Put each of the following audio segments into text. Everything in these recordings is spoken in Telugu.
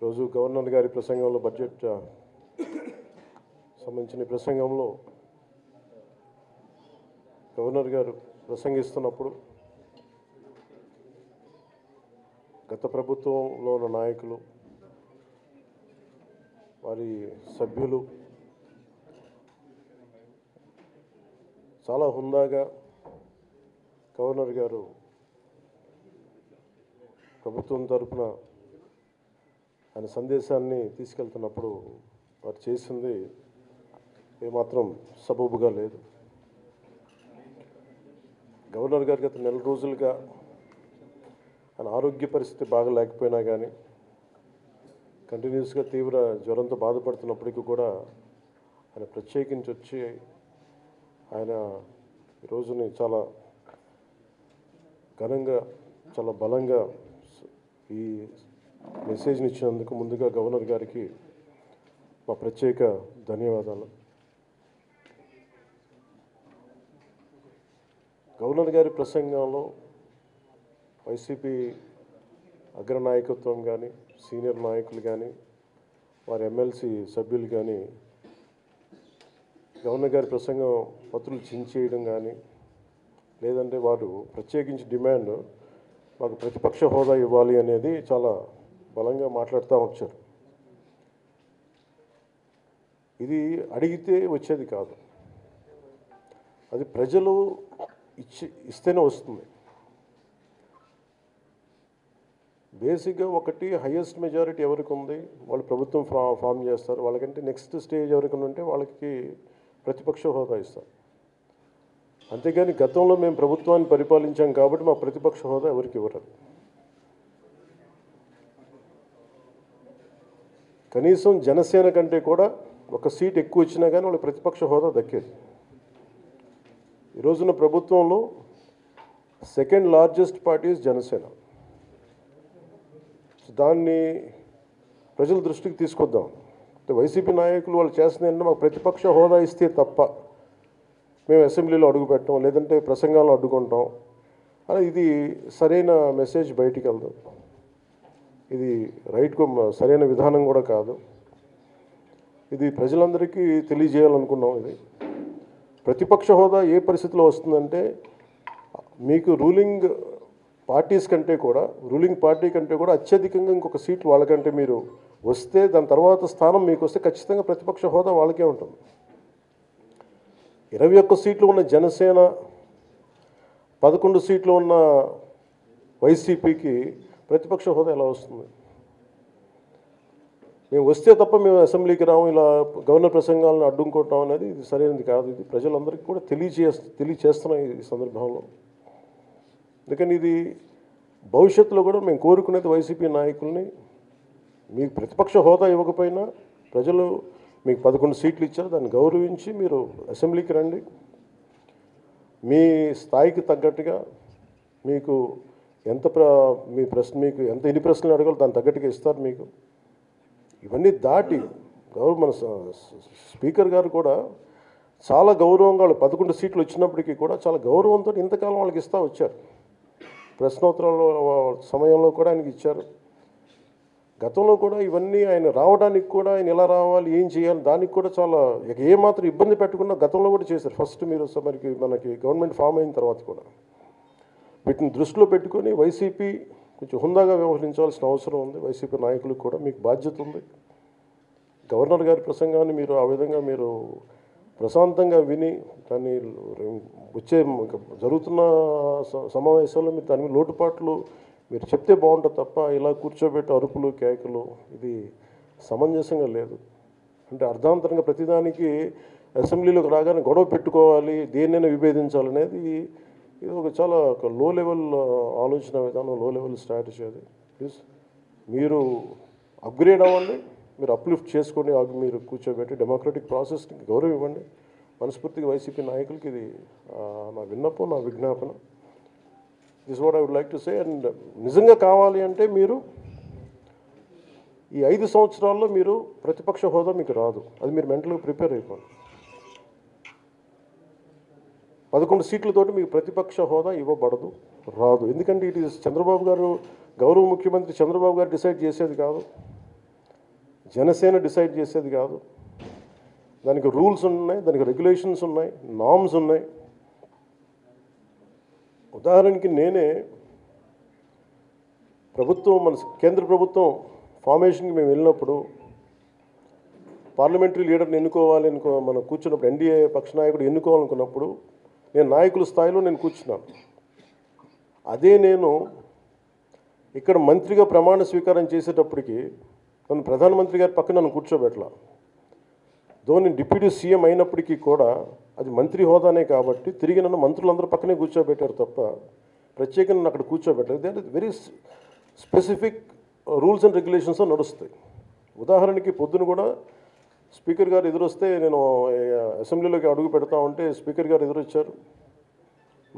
రోజు గవర్నర్ గారి ప్రసంగంలో బడ్జెట్ సంబంధించిన ప్రసంగంలో గవర్నర్ గారు ప్రసంగిస్తున్నప్పుడు గత ప్రభుత్వంలో ఉన్న నాయకులు వారి సభ్యులు చాలా హుందాగా గవర్నర్ గారు ప్రభుత్వం తరపున ఆయన సందేశాన్ని తీసుకెళ్తున్నప్పుడు వారు చేసింది ఏమాత్రం సబబుగా లేదు. గవర్నర్ గారు గత నెల రోజులుగా ఆయన ఆరోగ్య పరిస్థితి బాగా లేకపోయినా కానీ కంటిన్యూస్గా తీవ్ర జ్వరంతో బాధపడుతున్నప్పటికీ కూడా ఆయన ప్రత్యేకించి వచ్చి ఆయన ఈ రోజుని చాలా ఘనంగా చాలా బలంగా ఈ మెసేజ్ని ఇచ్చినందుకు ముందుగా గవర్నర్ గారికి మా ప్రత్యేక ధన్యవాదాలు. గవర్నర్ గారి ప్రసంగంలో వైసీపీ అగ్రనాయకత్వం కానీ సీనియర్ నాయకులు కానీ వారి ఎమ్మెల్సీ సభ్యులు కానీ గవర్నర్ గారి ప్రసంగం పత్రులు చించేయడం కానీ లేదంటే వారు ప్రత్యేకించి డిమాండ్ మాకు ప్రతిపక్ష హోదా ఇవ్వాలి అనేది చాలా బలంగా మాట్లాడుతూ వచ్చారు. ఇది అడిగితే వచ్చేది కాదు, అది ప్రజలు ఇస్తేనే వస్తుంది. బేసిక్గా ఒకటి హైయెస్ట్ మెజారిటీ ఎవరికి ఉంది వాళ్ళు ప్రభుత్వం ఫామ్ చేస్తారు, వాళ్ళకంటే నెక్స్ట్ స్టేజ్ ఎవరికి ఉంటే వాళ్ళకి ప్రతిపక్ష హోదా ఇస్తారు. అంతేగాని గతంలో మేము ప్రభుత్వాన్ని పరిపాలించాం కాబట్టి మా ప్రతిపక్ష హోదా ఎవరికి ఇవ్వరు. కనీసం జనసేన కంటే కూడా ఒక సీట్ ఎక్కువ వచ్చినా కానీ వాళ్ళకి ప్రతిపక్ష హోదా దక్కేది. ఈ రోజున ప్రభుత్వంలో సెకండ్ లార్జెస్ట్ పార్టీ జనసేన. దాన్ని ప్రజల దృష్టికి తీసుకొద్దాం. అంటే వైసీపీ నాయకులు వాళ్ళు చేస్తుందంటే మాకు ప్రతిపక్ష హోదా ఇస్తే తప్ప మేము అసెంబ్లీలో అడుగు పెట్టాం లేదంటే ప్రసంగాల్లో అడ్డుకుంటాం అని ఇది సరైన మెసేజ్ బయటికి వెళ్దాం. ఇది సరైన విధానం కూడా కాదు. ఇది ప్రజలందరికీ తెలియజేయాలనుకున్నాం. ఇది ప్రతిపక్ష హోదా ఏ పరిస్థితిలో వస్తుందంటే మీకు రూలింగ్ పార్టీ కంటే కూడా అత్యధికంగా ఇంకొక సీట్లు వాళ్ళకంటే మీరు వస్తే దాని తర్వాత స్థానం మీకు వస్తే ఖచ్చితంగా ప్రతిపక్ష హోదా వాళ్ళకే ఉంటుంది. 21 సీట్లు ఉన్న జనసేన 11 సీట్లు ఉన్న వైసీపీకి ప్రతిపక్ష హోదా ఎలా వస్తుంది? మేము వస్తే తప్ప మేము అసెంబ్లీకి రాము, ఇలా గవర్నర్ ప్రసంగాలను అడ్డుకుంటాం అనేది ఇది సరైనది కాదు. ఇది ప్రజలందరికీ కూడా తెలియచేస్తున్నాం ఈ సందర్భంలో. అందుకని ఇది భవిష్యత్తులో కూడా మేము కోరుకునేది వైసీపీ నాయకుల్ని, మీకు ప్రతిపక్ష హోదా ఇవ్వకపోయినా ప్రజలు మీకు 11 సీట్లు ఇచ్చారు, దాన్ని గౌరవించి మీరు అసెంబ్లీకి రండి. మీ స్థాయికి తగ్గట్టుగా మీకు మీకు ఎన్ని ప్రశ్నలు అడగాలో దాన్ని తగ్గట్టుగా ఇస్తారు మీకు. ఇవన్నీ దాటి మన స్పీకర్ గారు కూడా చాలా గౌరవంగా 11 సీట్లు వచ్చినప్పటికీ కూడా చాలా గౌరవంతో ఇంతకాలం వాళ్ళకి ఇస్తూ వచ్చారు. ప్రశ్నోత్తరాల సమయంలో కూడా ఆయనకి ఇచ్చారు. గతంలో కూడా ఇవన్నీ ఆయన రావడానికి కూడా ఆయన ఎలా రావాలి ఏం చేయాలి దానికి కూడా చాలా ఏమాత్రం ఇబ్బంది పెట్టకుండా గతంలో కూడా చేశారు. ఫస్ట్ మనకి గవర్నమెంట్ ఫామ్ అయిన తర్వాత కూడా వీటిని దృష్టిలో పెట్టుకొని వైసీపీ కొంచెం హుందాగా వ్యవహరించాల్సిన అవసరం ఉంది. వైసీపీ నాయకులకు కూడా మీకు బాధ్యత ఉంది. గవర్నర్ గారి ప్రసంగాన్ని మీరు ఆ విధంగా మీరు ప్రశాంతంగా విని దాన్ని జరుగుతున్న సమావేశాల్లో మీరు దాని లోటుపాట్లు మీరు చెప్తే బాగుంటుంది తప్ప ఇలా కూర్చోబెట్టి అరుపులు కేకలు ఇది సమంజసంగా లేదు. అంటే అర్ధాంతరంగా ప్రతిదానికి అసెంబ్లీలోకి రాగానే గొడవ పెట్టుకోవాలి, దేన్నైనా విభేదించాలనేది ఇది చాలా లో లెవెల్ ఆలోచన విధానం, లో లెవెల్ స్ట్రాటజీ. అది ప్లీజ్ మీరు అప్గ్రేడ్ అవ్వండి, మీరు అప్లిఫ్ట్ చేసుకొని మీరు కూర్చోబెట్టి డెమోక్రటిక్ ప్రాసెస్కి గౌరవం ఇవ్వండి. మనస్ఫూర్తిగా వైసీపీ నాయకులకి ఇది నా విన్నపం, నా విజ్ఞాపన. This what I would like to say. And నిజంగా కావాలి అంటే మీరు ఈ 5 సంవత్సరాల్లో మీరు ప్రతిపక్ష హోదా మీకు రాదు, అది మీరు మెంటల్గా ప్రిపేర్ అయిపోండి. 11 సీట్లతోటి మీకు ప్రతిపక్ష హోదా ఇవ్వబడదు, రాదు. ఎందుకంటే ఇది చంద్రబాబు గారు, గౌరవ ముఖ్యమంత్రి చంద్రబాబు గారు డిసైడ్ చేసేది కాదు. జనసేన డిసైడ్ చేసేది కాదు. దానికి రూల్స్ ఉన్నాయి, దానికి రెగ్యులేషన్స్ ఉన్నాయి, నార్మ్స్ ఉన్నాయి. ఉదాహరణకి నేనే ప్రభుత్వం మన కేంద్ర ప్రభుత్వం ఫార్మేషన్కి మేము వెళ్ళినప్పుడు పార్లమెంటరీ లీడర్ని ఎన్నుకోవాలి మనం కూర్చున్నప్పుడు ఎన్డీఏ పక్ష నాయకుడు ఎన్నుకోవాలనుకున్నప్పుడు నేను నాయకుల స్థాయిలో నేను కూర్చున్నాను. అదే నేను ఇక్కడ మంత్రిగా ప్రమాణ స్వీకారం చేసేటప్పటికి నన్ను ప్రధానమంత్రి గారి పక్కన నన్ను కూర్చోబెట్టలా. నేను డిప్యూటీ సీఎం అయినప్పటికీ కూడా అది మంత్రి హోదానే కాబట్టి తిరిగి నన్ను మంత్రులందరూ పక్కనే కూర్చోబెట్టారు తప్ప ప్రత్యేకంగా నన్ను అక్కడ కూర్చోబెట్టలేదు. అంటే very specific rules and regulations నడుస్తాయి. ఉదాహరణకి పొద్దున కూడా స్పీకర్ గారు ఎదురొస్తే నేను అసెంబ్లీలోకి అడుగు పెడతా ఉంటే స్పీకర్ గారు ఎదురొచ్చారు.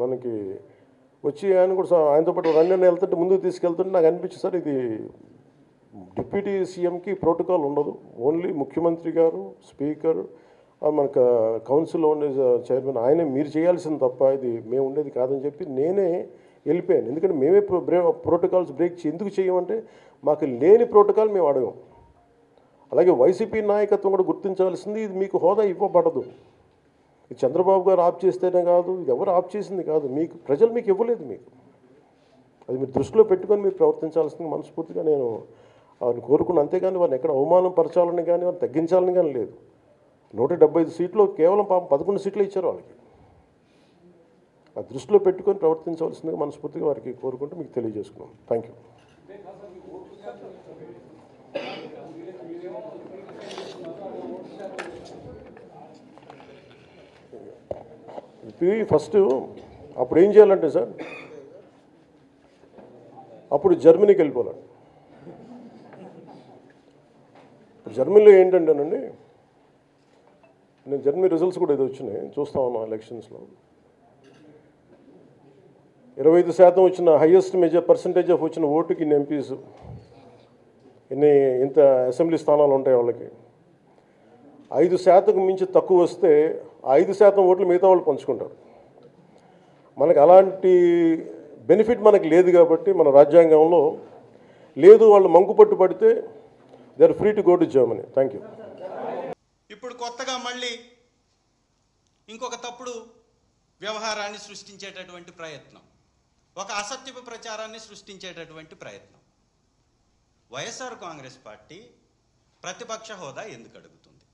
మనకి వచ్చి ఆయన కూడా ఆయనతో పాటు రండి వెళ్తుంటే ముందుకు తీసుకెళ్తుంటే నాకు అనిపించింది, సార్ ఇది డిప్యూటీ సీఎంకి ప్రోటోకాల్ ఉండదు. ఓన్లీ ముఖ్యమంత్రి గారు, స్పీకర్, మనకు కౌన్సిల్లో ఉండే చైర్మన్ ఆయనే మీరు చేయాల్సింది తప్ప ఇది మేము ఉండేది కాదని చెప్పి నేనే వెళ్ళిపోయాను. ఎందుకంటే మేమే ప్రోటోకాల్స్ బ్రేక్ ఎందుకు చేయమంటే మాకు లేని ప్రోటోకాల్ మేము అడగం. అలాగే వైసీపీ నాయకత్వం కూడా గుర్తించాల్సింది, ఇది మీకు హోదా ఇవ్వబడదు. ఇది చంద్రబాబు గారు ఆప్ చేస్తేనే కాదు, ఇది ఎవరు ఆప్ చేసింది కాదు, మీకు ప్రజలు మీకు ఇవ్వలేదు. మీకు అది మీరు దృష్టిలో పెట్టుకొని మీరు ప్రవర్తించాల్సింది మనస్ఫూర్తిగా నేను వారిని కోరుకున్న. అంతేగాని వారిని ఎక్కడ అవమానం పరచాలని కానీ వారిని తగ్గించాలని కానీ లేదు. 175 సీట్లు కేవలం 11 సీట్లు ఇచ్చారు వాళ్ళకి. ఆ దృష్టిలో పెట్టుకొని ప్రవర్తించవలసిందిగా మనస్ఫూర్తిగా వారికి కోరుకుంటూ మీకు తెలియజేసుకున్నాను. Thank you. ఇది ఫస్ట్ అప్పుడు ఏం చేయాలంటే సార్, అప్పుడు జర్మనీకి వెళ్ళిపోవాలి. జర్మనీలో ఏంటంటేనండి, నేను జర్మనీ రిజల్ట్స్ కూడా ఇది వచ్చినాయి చూస్తా ఉన్నాను. ఎలక్షన్స్లో 25% వచ్చిన హైయెస్ట్ పర్సంటేజ్ ఆఫ్ వచ్చిన ఓటుకి ఇన్ని ఎంపీస్, ఇంత అసెంబ్లీ స్థానాలు ఉంటాయి వాళ్ళకి. 5% మించి తక్కువ వస్తే 5% ఓట్లు మిగతా వాళ్ళు పంచుకుంటారు. మనకు అలాంటి బెనిఫిట్ మనకు లేదు కాబట్టి మన రాజ్యాంగంలో లేదు. వాళ్ళు మంకుపట్టు పడితే they are free to go to Germany. Thank you. ఇప్పుడు కొత్తగా మళ్ళీ ఇంకొక తప్పుడు వ్యవహారాన్ని సృష్టించేటటువంటి ప్రయత్నం, ఒక అసత్యపు ప్రచారాన్ని సృష్టించేటటువంటి ప్రయత్నం. వైఎస్ఆర్ కాంగ్రెస్ పార్టీ ప్రతిపక్ష హోదా ఎందుకు అడుగుతుంది?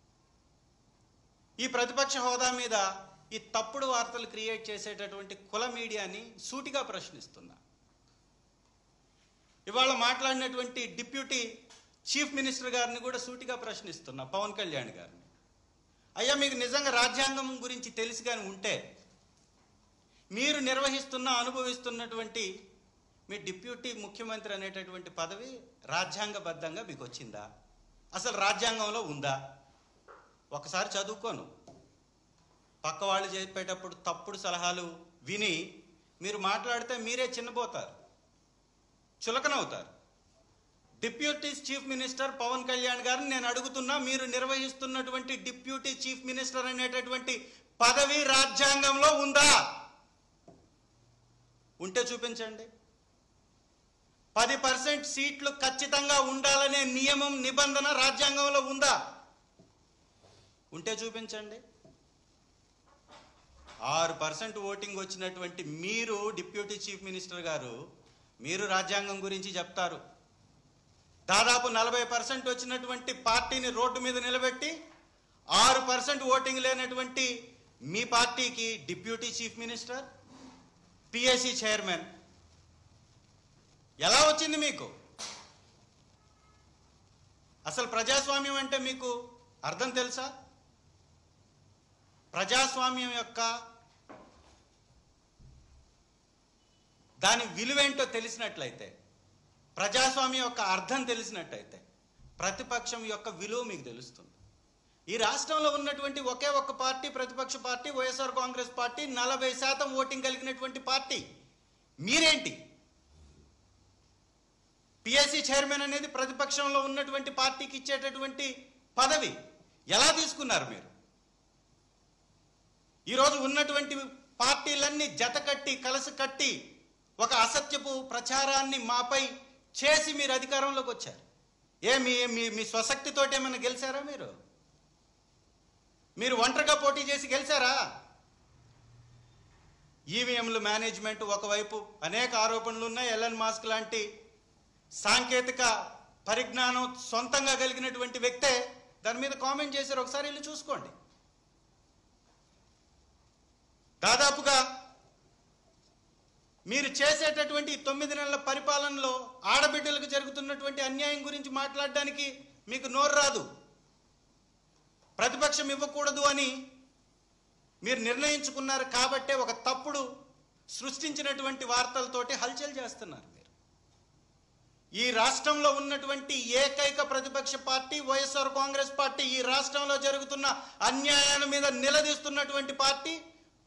ఈ ప్రతిపక్ష హోదా మీద ఈ తప్పుడు వార్తలు క్రియేట్ చేసేటటువంటి కుల మీడియాని సూటిగా ప్రశ్నిస్తున్నా. ఇవాళ మాట్లాడినటువంటి డిప్యూటీ చీఫ్ మినిస్టర్ గారిని కూడా సూటిగా ప్రశ్నిస్తున్నా, పవన్ కళ్యాణ్ గారిని. అయ్యా, మీకు నిజంగా రాజ్యాంగం గురించి తెలిసి కానీ ఉంటే మీరు అనుభవిస్తున్నటువంటి మీ డిప్యూటీ ముఖ్యమంత్రి అనేటటువంటి పదవి రాజ్యాంగబద్ధంగా మీకు వచ్చిందా? అసలు రాజ్యాంగంలో ఉందా? ఒకసారి చదువుకోను. పక్క వాళ్ళు చెప్పేటప్పుడు తప్పుడు సలహాలు విని మీరు మాట్లాడితే మీరే చిన్నపోతారు, చులకనవుతారు. Deputy chief minister Pawan Kalyan గారిని నేను అడుగుతున్నా, మీరు నిర్వహిస్తున్నటువంటి డిప్యూటీ చీఫ్ మినిస్టర్ అనేటటువంటి పదవి రాజ్యాంగంలో ఉందా? ఉంటే చూపించండి. 10% సీట్లు ఖచ్చితంగా ఉండాలనే నియమం, నిబంధన రాజ్యాంగంలో ఉందా? ఉంటే చూపించండి. 6% ఓటింగ్ వచ్చినటువంటి మీరు డిప్యూటీ చీఫ్ మినిస్టర్ గారు, మీరు రాజ్యాంగం గురించి చెప్తారు. దాదాపు 40% వచ్చినటువంటి పార్టీని రోడ్డు మీద నిలబెట్టి 6% ఓటింగ్ లేనటువంటి మీ పార్టీకి deputy chief minister, PSC chairman ఎలా వచ్చింది మీకు? అసలు ప్రజాస్వామ్యం అంటే మీకు అర్థం తెలుసా? ప్రజాస్వామ్యం యొక్క దాని విలువేంటో తెలిసినట్లయితే, ప్రజాస్వామ్యం యొక్క అర్థం తెలిసినట్టయితే ప్రతిపక్షం యొక్క విలువ మీకు తెలుస్తుంది. ఈ రాష్ట్రంలో ఉన్నటువంటి ఒకే ఒక్క పార్టీ ప్రతిపక్ష party YSR Congress party. 40% voting కలిగినటువంటి పార్టీ. మీరేంటి? పిఎస్సి చైర్మన్ అనేది ప్రతిపక్షంలో ఉన్నటువంటి పార్టీకి ఇచ్చేటటువంటి పదవి. ఎలా తీసుకున్నారు మీరు? ఈరోజు ఉన్నటువంటి పార్టీలన్నీ జతకట్టి కలిసి కట్టి ఒక అసత్యపు ప్రచారాన్ని మాపై చేసి మీరు అధికారంలోకి వచ్చారు. మీ మీ మీ స్వశక్తితోటి ఏమైనా గెలిచారా మీరు ఒంటరిగా పోటీ చేసి గెలిచారా? ఈవీఎంలు మేనేజ్మెంట్ ఒకవైపు అనేక ఆరోపణలు ఉన్నాయి. ఎలన్ మాస్క్ లాంటి సాంకేతిక పరిజ్ఞానం సొంతంగా కలిగినటువంటి వ్యక్తే దాని మీద కామెంట్ చేశారు. ఒకసారి వెళ్ళి చూసుకోండి. దాదాపుగా మీరు చేసేటటువంటి 9 నెలల పరిపాలనలో ఆడబిడ్డలకు జరుగుతున్నటువంటి అన్యాయం గురించి మాట్లాడడానికి మీకు నోరు రాదు. ప్రతిపక్షం ఇవ్వకూడదు అని మీరు నిర్ణయించుకున్నారు కాబట్టే ఒక తప్పుడు సృష్టించినటువంటి వార్తలతోటి హల్చల్ చేస్తున్నారు. మీరు ఈ రాష్ట్రంలో ఉన్నటువంటి ఏకైక ప్రతిపక్ష పార్టీ వైఎస్ఆర్ కాంగ్రెస్ పార్టీ. ఈ రాష్ట్రంలో జరుగుతున్న అన్యాయాల మీద నిలదీస్తున్నటువంటి పార్టీ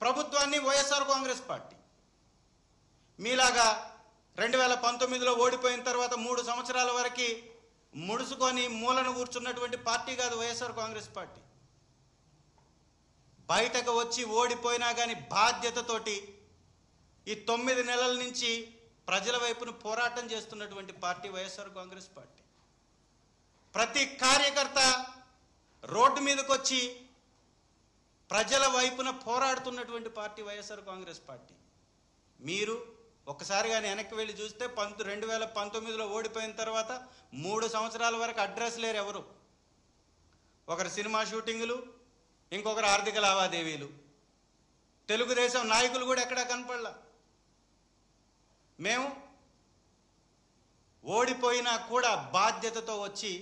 ప్రభుత్వాన్ని వైఎస్ఆర్ కాంగ్రెస్ పార్టీ. మీలాగా 2019లో ఓడిపోయిన తర్వాత 3 సంవత్సరాల వరకు ముడుచుకొని మూలను కూర్చున్నటువంటి పార్టీ కాదు వైఎస్ఆర్ కాంగ్రెస్ పార్టీ. బయటకు వచ్చి ఓడిపోయినా కానీ బాధ్యతతోటి ఈ 9 నెలల నుంచి ప్రజల వైపున పోరాటం చేస్తున్నటువంటి పార్టీ వైఎస్ఆర్ కాంగ్రెస్ పార్టీ. ప్రతి కార్యకర్త రోడ్డు మీదకి వచ్చి ప్రజల వైపున పోరాడుతున్నటువంటి పార్టీ వైఎస్ఆర్ కాంగ్రెస్ పార్టీ. మీరు ఒక్కసారి కానీ వెనక్కి వెళ్ళి చూస్తే 2019లో ఓడిపోయిన తర్వాత 3 సంవత్సరాల వరకు అడ్రస్ లేరు ఎవరు. ఒకరు సినిమా షూటింగులు, ఇంకొకరు ఆర్థిక లావాదేవీలు. తెలుగుదేశం నాయకులు కూడా ఎక్కడా కనపడలా. మేము ఓడిపోయినా కూడా బాధ్యతతో వచ్చి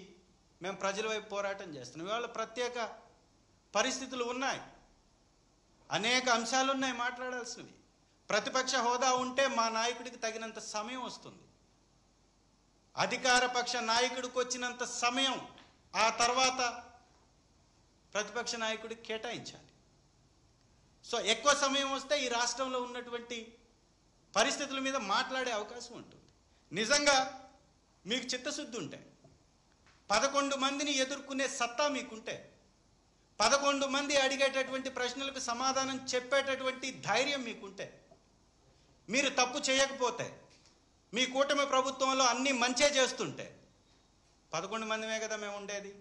మేము ప్రజల వైపు పోరాటం చేస్తున్నాం. ఇవాళ ప్రత్యేక పరిస్థితులు ఉన్నాయి, అనేక అంశాలు ఉన్నాయి మాట్లాడాల్సినవి. ప్రతిపక్ష హోదా ఉంటే మా నాయకుడికి తగినంత సమయం వస్తుంది. అధికార పక్ష నాయకుడికి వచ్చినంత సమయం ఆ తర్వాత ప్రతిపక్ష నాయకుడికి కేటాయించాలి. సో ఎక్కువ సమయం వస్తే ఈ రాష్ట్రంలో ఉన్నటువంటి పరిస్థితుల మీద మాట్లాడే అవకాశం ఉంటుంది. నిజంగా మీకు చిత్తశుద్ధి ఉంటే, 11 మందిని ఎదుర్కొనే సత్తా మీకుంటే, 11 మంది అడిగేటటువంటి ప్రశ్నలకు సమాధానం చెప్పేటటువంటి ధైర్యం మీకుంటే, మీరు తప్పు చేయకపోతే, మీ కూటమి ప్రభుత్వంలో అన్నీ మంచే చేస్తుంటే 11 మందిమే కదా మేము ఉండేది.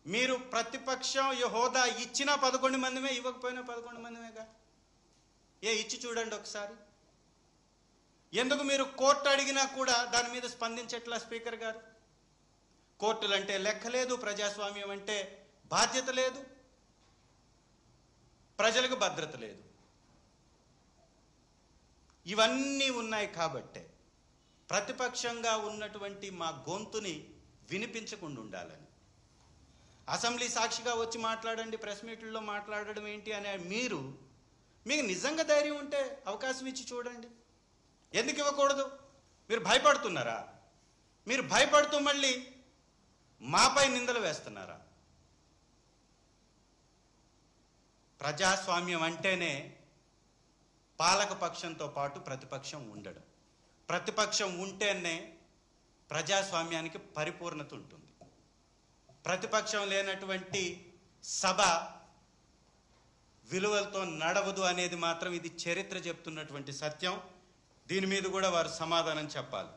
మీరు ప్రతిపక్షం ఈ హోదా ఇచ్చినా 11 మందిమే, ఇవ్వకపోయినా 11 మందిమేగా. ఇచ్చి చూడండి ఒకసారి. ఎందుకు మీరు కోర్టు అడిగినా కూడా దాని మీద స్పందించట్లా స్పీకర్ గారు? కోర్టులంటే లెక్క లేదు, ప్రజాస్వామ్యం అంటే బాధ్యత లేదు, ప్రజలకు భద్రత లేదు. ఇవన్నీ ఉన్నాయి కాబట్టే ప్రతిపక్షంగా ఉన్నటువంటి మా గొంతుని వినిపించకుండా ఉండాలని. అసెంబ్లీ సాక్షిగా వచ్చి మాట్లాడండి, ప్రెస్ మీట్లలో మాట్లాడడం ఏంటి అనే మీకు నిజంగా ధైర్యం ఉంటే అవకాశం ఇచ్చి చూడండి. ఎందుకు ఇవ్వకూడదు? మీరు భయపడుతున్నారా? మీరు భయపడుతూ మళ్ళీ మాపై నిందలు వేస్తున్నారా? ప్రజాస్వామ్యం అంటేనే పాలక పక్షంతో పాటు ప్రతిపక్షం ఉండడం. ప్రతిపక్షం ఉంటేనే ప్రజాస్వామ్యానికి పరిపూర్ణత ఉంటుంది. ప్రతిపక్షం లేనటువంటి సభ విలువలతో నడవదు అనేది మాత్రం ఇది చరిత్ర చెప్తున్నటువంటి సత్యం. దీని మీద కూడా వారు సమాధానం చెప్పాలి.